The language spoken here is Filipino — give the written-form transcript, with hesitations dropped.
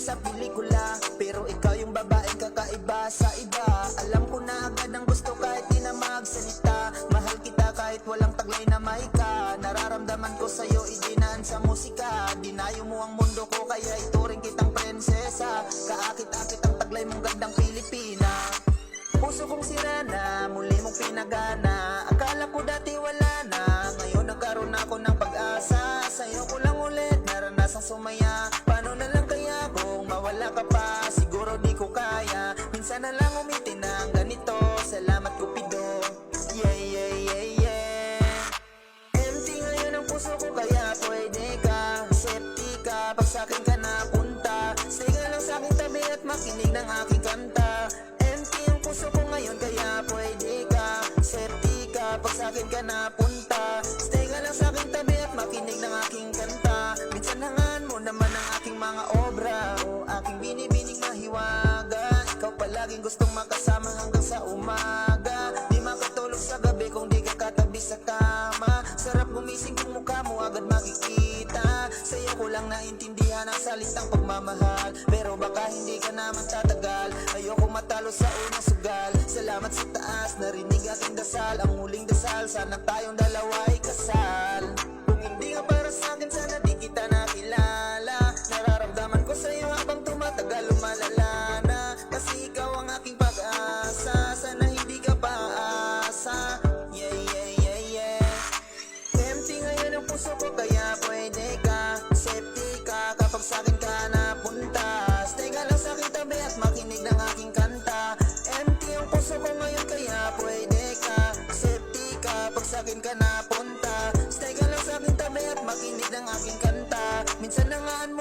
sa pelikula, pero ikaw yung babaeng kakaiba sa iba. Alam ko na agad ang gusto kahit di na magsalita. Mahal kita kahit walang taglay na mahika. Nararamdaman ko sa'yo idinaan sa musika. Dinayo mo ang mundo ko kaya ituring kitang prinsesa. Kaakit-akit ang taglay mong gandang Pilipina. Puso kong sira na, muli mong pinagana. Akala ko dati wala na, ngayon nagkaroon ako ng pag-asa. Sa'yo ko lang ulit naranasang sumaya. Paano na lang kaya kung mawala ka pa? Siguro di ko kaya, minsan na lang umiti ng ganito. Salamat Cupido, yeah yeah yeah yeah. Empty ngayon ang puso ko kaya pwede ka. Septic ka, pag sa'kin ka napunta. Stay ka lang sa'king tabi at makinig ng aking kanta. Empty ang puso ko ngayon kaya pwede ka. Septic ka, pag sa'kin ka napunta. Stay ka lang sa'king tabi at makinig ng aking kanta. Minsan hangaan mo naman ang aking mga obra, o aking binibining mahiwaga. Ikaw palaging gustong makasama hanggang sa umaga. Di makatulog sa gabi kung di ka katabi sa kama. Sarap gumising kung mukha mo agad makikita. Sa'yo ko lang naintindihan ang salitang pagmamahal, pero baka hindi ka naman tatagal. Ayoko matalo sa unang sugal. Salamat sa taas, narinig aking dasal. Ang huling dasal, sana tayong dalawa ay kasal. Kung hindi ka para sa'kin, sana di kita nakilala. Nararamdaman ko sa'yo habang tumatagal, lumalala na. Kasi ikaw ang aking pag-asa, sana hindi ka paasa. Yeah, yeah, yeah, yeah. Empty ngayon ang puso ko kaya pwede ka. Septic ka, kapag sa'kin ka napunta. Stay ka lang sa'king tabi at makinig ng aking kanta. Empty ang puso ko ngayon kaya pwede ka. Septic ka, pag sa'kin ka napunta. Stay ka lang sa'king tabi at makinig ng aking kanta. Minsan nangaan mo